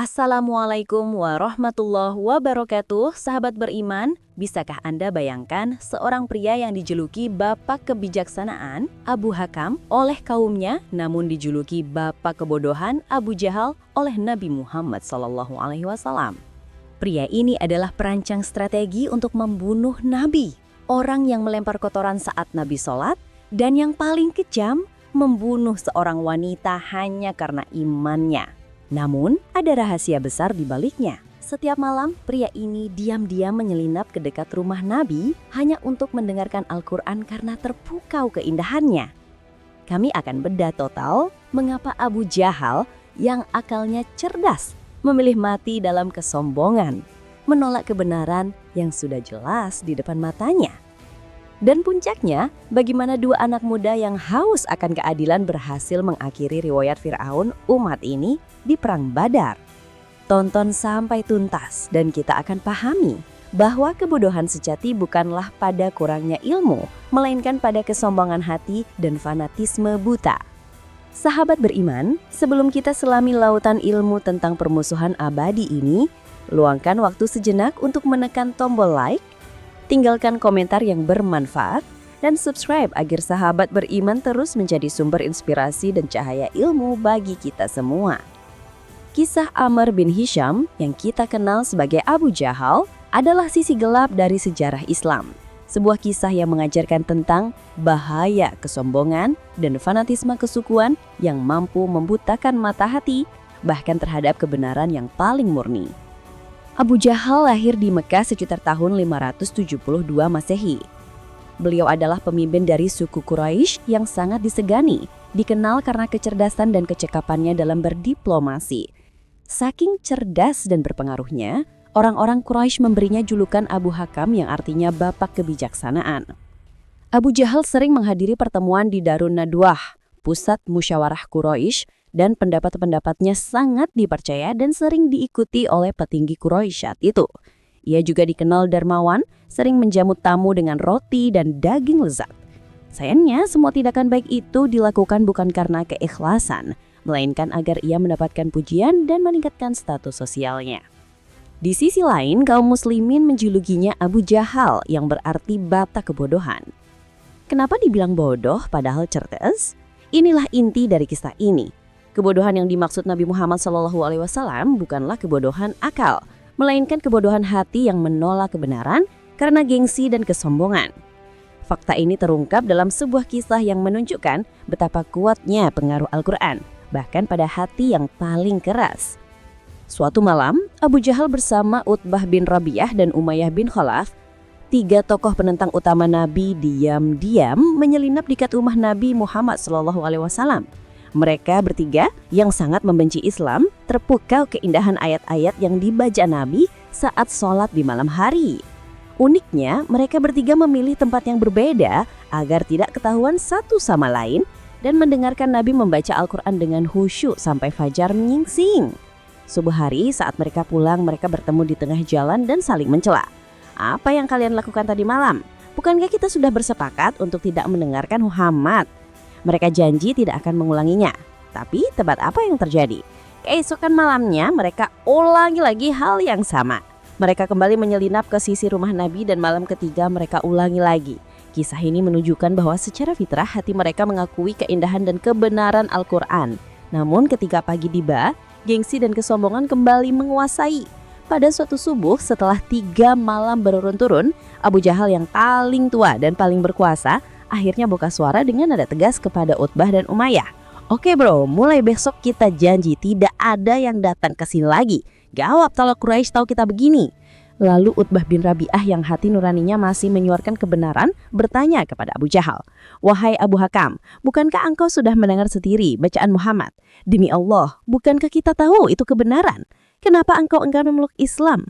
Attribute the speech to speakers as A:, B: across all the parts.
A: Assalamualaikum warahmatullahi wabarakatuh. Sahabat beriman, bisakah Anda bayangkan seorang pria yang dijuluki Bapak Kebijaksanaan, Abu Hakam, oleh kaumnya, namun dijuluki Bapak Kebodohan, Abu Jahal, oleh Nabi Muhammad SAW. Pria ini adalah perancang strategi untuk membunuh Nabi, orang yang melempar kotoran saat Nabi sholat, dan yang paling kejam, membunuh seorang wanita hanya karena imannya. Namun, ada rahasia besar di baliknya. Setiap malam, pria ini diam-diam menyelinap ke dekat rumah Nabi hanya untuk mendengarkan Al-Quran karena terpukau keindahannya. Kami akan bedah total mengapa Abu Jahal yang akalnya cerdas memilih mati dalam kesombongan, menolak kebenaran yang sudah jelas di depan matanya. Dan puncaknya, bagaimana dua anak muda yang haus akan keadilan berhasil mengakhiri riwayat Fir'aun umat ini di Perang Badar. Tonton sampai tuntas dan kita akan pahami bahwa kebodohan sejati bukanlah pada kurangnya ilmu, melainkan pada kesombongan hati dan fanatisme buta. Sahabat beriman, sebelum kita selami lautan ilmu tentang permusuhan abadi ini, luangkan waktu sejenak untuk menekan tombol like, tinggalkan komentar yang bermanfaat, dan subscribe agar sahabat beriman terus menjadi sumber inspirasi dan cahaya ilmu bagi kita semua. Kisah Amr bin Hisham yang kita kenal sebagai Abu Jahal adalah sisi gelap dari sejarah Islam. Sebuah kisah yang mengajarkan tentang bahaya kesombongan dan fanatisme kesukuan yang mampu membutakan mata hati, bahkan terhadap kebenaran yang paling murni. Abu Jahal lahir di Mekah sekitar tahun 572 Masehi. Beliau adalah pemimpin dari suku Quraisy yang sangat disegani, dikenal karena kecerdasan dan kecekapannya dalam berdiplomasi. Saking cerdas dan berpengaruhnya, orang-orang Quraisy memberinya julukan Abu Hakam yang artinya Bapak Kebijaksanaan. Abu Jahal sering menghadiri pertemuan di Darun Nadwah, pusat musyawarah Quraisy, dan pendapat-pendapatnya sangat dipercaya dan sering diikuti oleh petinggi Quraisy saat itu. Ia juga dikenal dermawan, sering menjamu tamu dengan roti dan daging lezat. Sayangnya, semua tindakan baik itu dilakukan bukan karena keikhlasan, melainkan agar ia mendapatkan pujian dan meningkatkan status sosialnya. Di sisi lain, kaum muslimin menjulukinya Abu Jahal yang berarti bata kebodohan. Kenapa dibilang bodoh padahal cerdas? Inilah inti dari kisah ini. Kebodohan yang dimaksud Nabi Muhammad SAW bukanlah kebodohan akal, melainkan kebodohan hati yang menolak kebenaran karena gengsi dan kesombongan. Fakta ini terungkap dalam sebuah kisah yang menunjukkan betapa kuatnya pengaruh Al-Quran, bahkan pada hati yang paling keras. Suatu malam, Abu Jahal bersama Utbah bin Rabi'ah dan Umayyah bin Khalaf, tiga tokoh penentang utama Nabi, diam-diam menyelinap di dekat rumah Nabi Muhammad SAW. Mereka bertiga yang sangat membenci Islam terpukau keindahan ayat-ayat yang dibaca Nabi saat sholat di malam hari. Uniknya, mereka bertiga memilih tempat yang berbeda agar tidak ketahuan satu sama lain dan mendengarkan Nabi membaca Al-Quran dengan khusyuk sampai fajar menyingsing. Subuh hari saat mereka pulang, mereka bertemu di tengah jalan dan saling mencela. Apa yang kalian lakukan tadi malam? Bukankah kita sudah bersepakat untuk tidak mendengarkan Muhammad? Mereka janji tidak akan mengulanginya. Tapi tebak apa yang terjadi? Keesokan malamnya mereka ulangi lagi hal yang sama. Mereka kembali menyelinap ke sisi rumah Nabi dan malam ketiga mereka ulangi lagi. Kisah ini menunjukkan bahwa secara fitrah hati mereka mengakui keindahan dan kebenaran Al-Quran. Namun ketika pagi tiba, gengsi dan kesombongan kembali menguasai. Pada suatu subuh setelah 3 malam berturut-turut, Abu Jahal yang paling tua dan paling berkuasa akhirnya buka suara dengan nada tegas kepada Utbah dan Umayyah. Oke bro, mulai besok kita janji tidak ada yang datang ke sini lagi. Gawat kalau Quraisy tahu kita begini. Lalu Utbah bin Rabi'ah yang hati nuraninya masih menyuarakan kebenaran bertanya kepada Abu Jahal. Wahai Abu Hakam, bukankah engkau sudah mendengar sendiri bacaan Muhammad? Demi Allah, bukankah kita tahu itu kebenaran? Kenapa engkau enggan memeluk Islam?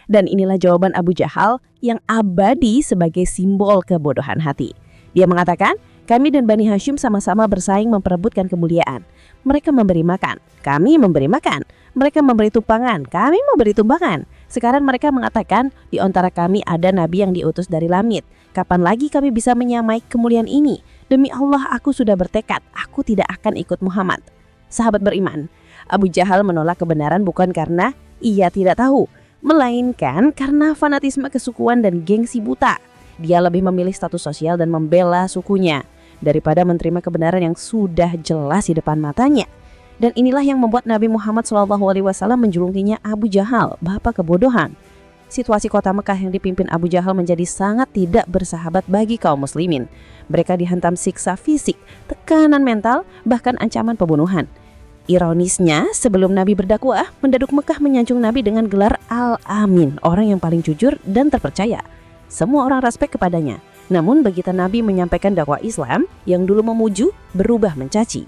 A: Dan inilah jawaban Abu Jahal yang abadi sebagai simbol kebodohan hati. Dia mengatakan, kami dan Bani Hashim sama-sama bersaing memperebutkan kemuliaan. Mereka memberi makan, kami memberi makan. Mereka memberi tumpangan, kami memberi tumpangan. Sekarang mereka mengatakan, di antara kami ada nabi yang diutus dari langit. Kapan lagi kami bisa menyamai kemuliaan ini? Demi Allah, aku sudah bertekad, aku tidak akan ikut Muhammad. Sahabat beriman,
B: Abu Jahal menolak kebenaran bukan karena ia tidak tahu, melainkan karena fanatisme kesukuan dan gengsi buta. Dia lebih memilih status sosial dan membela sukunya daripada menerima kebenaran yang sudah jelas di depan matanya. Dan inilah yang membuat Nabi Muhammad SAW menjulukinya Abu Jahal, bapak kebodohan. Situasi kota Mekah yang dipimpin Abu Jahal menjadi sangat tidak bersahabat bagi kaum muslimin. Mereka dihantam siksa fisik, tekanan mental, bahkan ancaman pembunuhan. Ironisnya, sebelum Nabi berdakwah, penduduk Mekah menyanjung Nabi dengan gelar Al-Amin, orang yang paling jujur dan terpercaya. Semua orang respek kepadanya. Namun begitu Nabi menyampaikan dakwah Islam, yang dulu memuju berubah mencaci.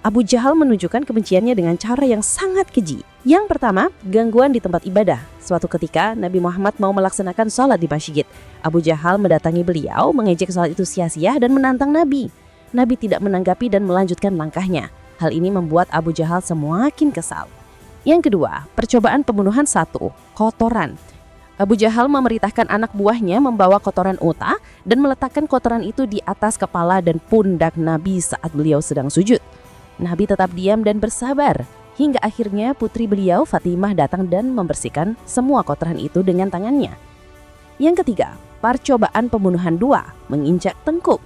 B: Abu Jahal menunjukkan kebenciannya dengan cara yang sangat keji. Yang pertama, gangguan di tempat ibadah. Suatu ketika, Nabi Muhammad mau melaksanakan sholat di masjid. Abu Jahal mendatangi beliau, mengejek sholat itu sia-sia dan menantang Nabi. Nabi tidak menanggapi dan melanjutkan langkahnya. Hal ini membuat Abu Jahal semakin kesal. Yang kedua, percobaan pembunuhan 1, kotoran. Abu Jahal memerintahkan anak buahnya membawa kotoran unta dan meletakkan kotoran itu di atas kepala dan pundak Nabi saat beliau sedang sujud. Nabi tetap diam dan bersabar, hingga akhirnya putri beliau Fatimah datang dan membersihkan semua kotoran itu dengan tangannya. Yang ketiga, percobaan pembunuhan 2, menginjak tengkuk.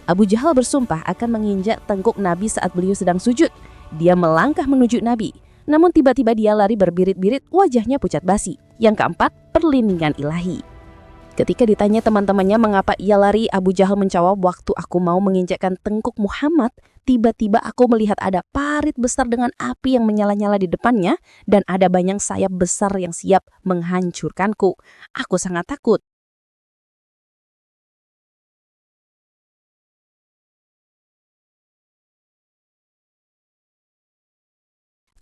B: Abu Jahal bersumpah akan menginjak tengkuk Nabi saat beliau sedang sujud. Dia melangkah menuju Nabi, namun tiba-tiba dia lari berbirit-birit, wajahnya pucat basi. Yang keempat, perlindungan ilahi. Ketika ditanya teman-temannya mengapa ia lari, Abu Jahal menjawab, waktu aku mau menginjakkan tengkuk Muhammad, tiba-tiba aku melihat ada parit besar dengan api yang menyala-nyala di depannya dan ada banyak sayap besar yang siap menghancurkanku. Aku sangat takut.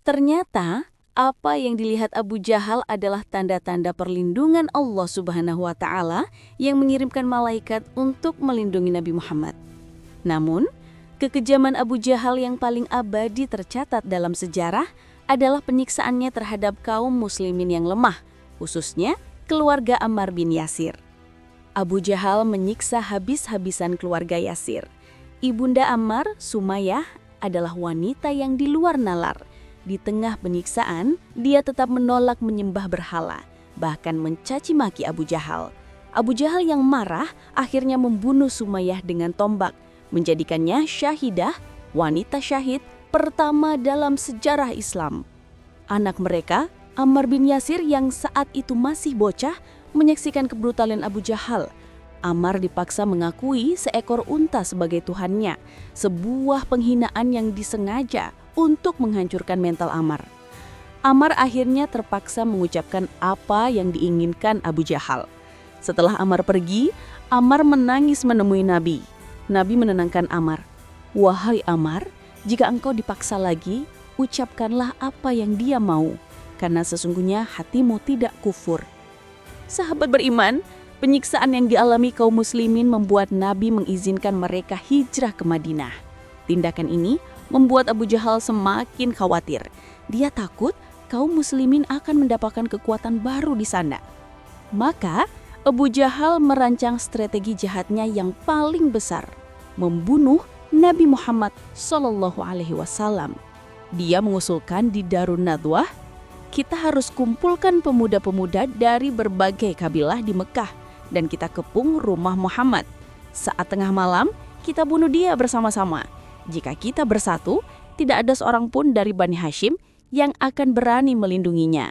A: Ternyata apa yang dilihat Abu Jahal adalah tanda-tanda perlindungan Allah Subhanahu wa Ta'ala yang mengirimkan malaikat untuk melindungi Nabi Muhammad. Namun, kekejaman Abu Jahal yang paling abadi tercatat dalam sejarah adalah penyiksaannya terhadap kaum muslimin yang lemah, khususnya keluarga Ammar bin Yasir. Abu Jahal menyiksa habis-habisan keluarga Yasir. Ibunda Ammar, Sumayyah, adalah wanita yang di luar nalar. Di tengah penyiksaan, dia tetap menolak menyembah berhala, bahkan mencaci maki Abu Jahal. Abu Jahal yang marah akhirnya membunuh Sumayyah dengan tombak, menjadikannya syahidah, wanita syahid pertama dalam sejarah Islam. Anak mereka, Ammar bin Yasir yang saat itu masih bocah, menyaksikan kebrutalan Abu Jahal. Ammar dipaksa mengakui seekor unta sebagai tuhannya, sebuah penghinaan yang disengaja untuk menghancurkan mental Ammar. Ammar akhirnya terpaksa mengucapkan apa yang diinginkan Abu Jahal. Setelah Ammar pergi, Ammar menangis menemui Nabi. Nabi menenangkan Ammar. Wahai Ammar, jika engkau dipaksa lagi, ucapkanlah apa yang dia mau, karena sesungguhnya hatimu tidak kufur. Sahabat beriman, penyiksaan yang dialami kaum muslimin membuat Nabi mengizinkan mereka hijrah ke Madinah. Tindakan ini membuat Abu Jahal semakin khawatir. Dia takut kaum muslimin akan mendapatkan kekuatan baru di sana. Maka Abu Jahal merancang strategi jahatnya yang paling besar, membunuh Nabi Muhammad SAW. Dia mengusulkan di Darun Nadwah, kita harus kumpulkan pemuda-pemuda dari berbagai kabilah di Mekah dan kita kepung rumah Muhammad. Saat tengah malam, kita bunuh dia bersama-sama. Jika kita bersatu, tidak ada seorang pun dari Bani Hashim yang akan berani melindunginya.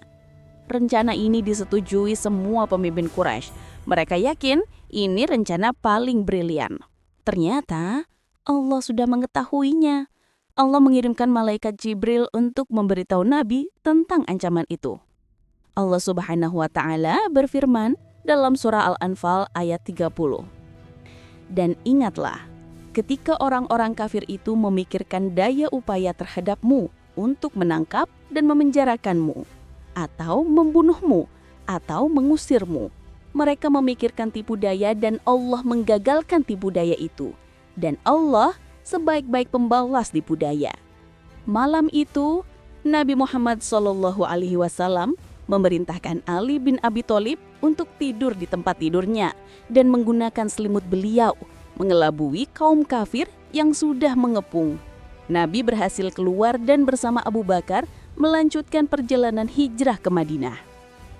A: Rencana ini disetujui semua pemimpin Quraisy. Mereka yakin ini rencana paling brilian. Ternyata Allah sudah mengetahuinya. Allah mengirimkan malaikat Jibril untuk memberitahu Nabi tentang ancaman itu. Allah Subhanahu wa Ta'ala berfirman dalam surah Al-Anfal ayat 30. Dan ingatlah, ketika orang-orang kafir itu memikirkan daya upaya terhadapmu untuk menangkap dan memenjarakanmu, atau membunuhmu, atau mengusirmu. Mereka memikirkan tipu daya dan Allah menggagalkan tipu daya itu. Dan Allah sebaik-baik pembalas tipu daya. Malam itu, Nabi Muhammad SAW memerintahkan Ali bin Abi Thalib untuk tidur di tempat tidurnya dan menggunakan selimut beliau mengelabui kaum kafir yang sudah mengepung. Nabi berhasil keluar dan bersama Abu Bakar melanjutkan perjalanan hijrah ke Madinah.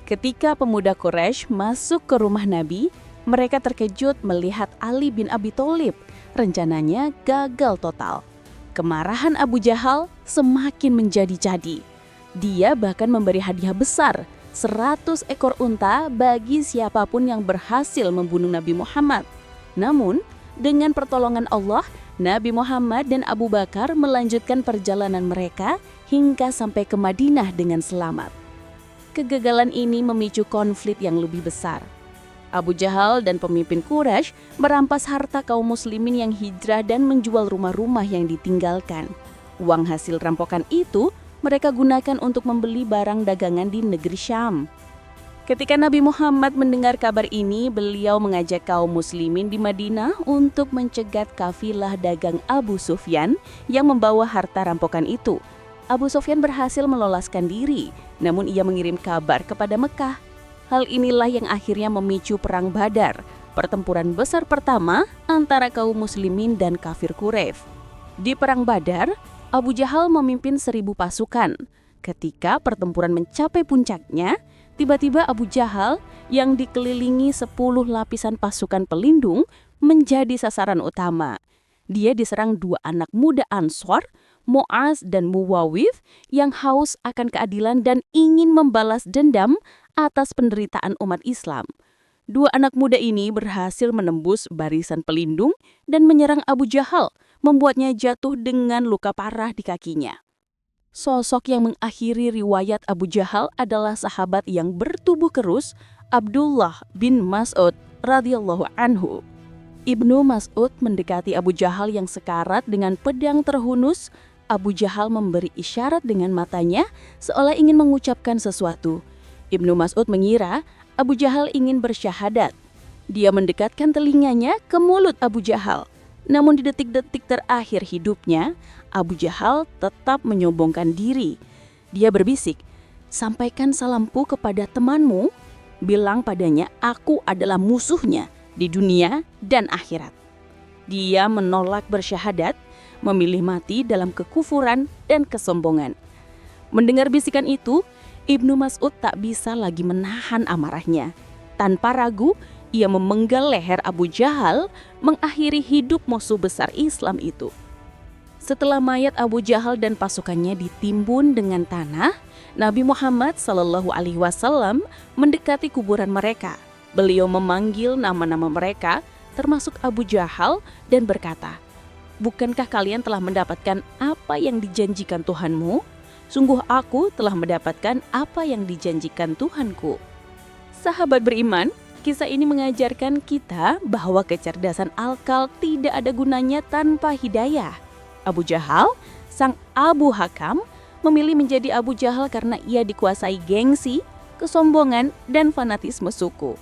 A: Ketika pemuda Quraisy masuk ke rumah Nabi, mereka terkejut melihat Ali bin Abi Thalib rencananya gagal total. Kemarahan Abu Jahal semakin menjadi-jadi. Dia bahkan memberi hadiah besar, 100 ekor unta bagi siapapun yang berhasil membunuh Nabi Muhammad. Namun, dengan pertolongan Allah, Nabi Muhammad dan Abu Bakar melanjutkan perjalanan mereka hingga sampai ke Madinah dengan selamat. Kegagalan ini memicu konflik yang lebih besar. Abu Jahal dan pemimpin Quraisy merampas harta kaum muslimin yang hijrah dan menjual rumah-rumah yang ditinggalkan. Uang hasil rampokan itu mereka gunakan untuk membeli barang dagangan di negeri Syam. Ketika Nabi Muhammad mendengar kabar ini, beliau mengajak kaum muslimin di Madinah untuk mencegat kafilah dagang Abu Sufyan yang membawa harta rampokan itu. Abu Sufyan berhasil meloloskan diri, namun ia mengirim kabar kepada Mekah. Hal inilah yang akhirnya memicu Perang Badar, pertempuran besar pertama antara kaum muslimin dan kafir Quraisy. Di Perang Badar, Abu Jahal memimpin 1.000 pasukan. Ketika pertempuran mencapai puncaknya, tiba-tiba Abu Jahal yang dikelilingi 10 lapisan pasukan pelindung menjadi sasaran utama. Dia diserang 2 anak muda Ansor, Mu'az dan Muwawith, yang haus akan keadilan dan ingin membalas dendam atas penderitaan umat Islam. 2 anak muda ini berhasil menembus barisan pelindung dan menyerang Abu Jahal, membuatnya jatuh dengan luka parah di kakinya. Sosok yang mengakhiri riwayat Abu Jahal adalah sahabat yang bertubuh kerus, Abdullah bin Mas'ud radhiyallahu anhu. Ibnu Mas'ud mendekati Abu Jahal yang sekarat dengan pedang terhunus. Abu Jahal memberi isyarat dengan matanya seolah ingin mengucapkan sesuatu. Ibnu Mas'ud mengira Abu Jahal ingin bersyahadat. Dia mendekatkan telinganya ke mulut Abu Jahal. Namun di detik-detik terakhir hidupnya, Abu Jahal tetap menyombongkan diri. Dia berbisik, "Sampaikan salamku kepada temanmu, bilang padanya aku adalah musuhnya di dunia dan akhirat." Dia menolak bersyahadat, memilih mati dalam kekufuran dan kesombongan. Mendengar bisikan itu, Ibnu Mas'ud tak bisa lagi menahan amarahnya. Tanpa ragu, ia memenggal leher Abu Jahal, mengakhiri hidup musuh besar Islam itu. Setelah mayat Abu Jahal dan pasukannya ditimbun dengan tanah, Nabi Muhammad SAW mendekati kuburan mereka. Beliau memanggil nama-nama mereka, termasuk Abu Jahal, dan berkata, "Bukankah kalian telah mendapatkan apa yang dijanjikan Tuhanmu? Sungguh aku telah mendapatkan apa yang dijanjikan Tuhanku." Sahabat beriman, kisah ini mengajarkan kita bahwa kecerdasan akal tidak ada gunanya tanpa hidayah. Abu Jahal, sang Abu Hakam, memilih menjadi Abu Jahal karena ia dikuasai gengsi, kesombongan, dan fanatisme suku.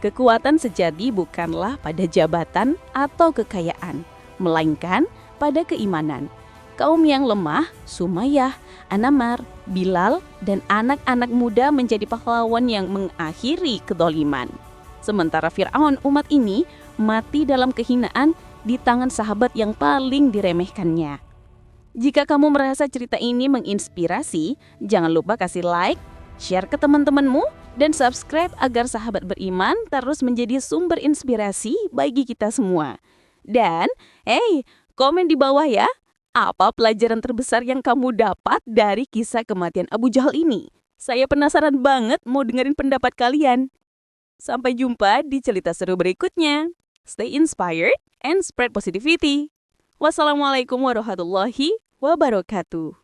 A: Kekuatan sejati bukanlah pada jabatan atau kekayaan, melainkan pada keimanan. Kaum yang lemah, Sumayyah, Anamar, Bilal, dan anak-anak muda menjadi pahlawan yang mengakhiri kedoliman. Sementara Fir'aun umat ini mati dalam kehinaan di tangan sahabat yang paling diremehkannya. Jika kamu merasa cerita ini menginspirasi, jangan lupa kasih like, share ke teman-temanmu, dan subscribe agar sahabat beriman terus menjadi sumber inspirasi bagi kita semua. Dan, komen di bawah ya. Apa pelajaran terbesar yang kamu dapat dari kisah kematian Abu Jahal ini? Saya penasaran banget mau dengerin pendapat kalian. Sampai jumpa di cerita seru berikutnya. Stay inspired and spread positivity. Wassalamualaikum warahmatullahi wabarakatuh.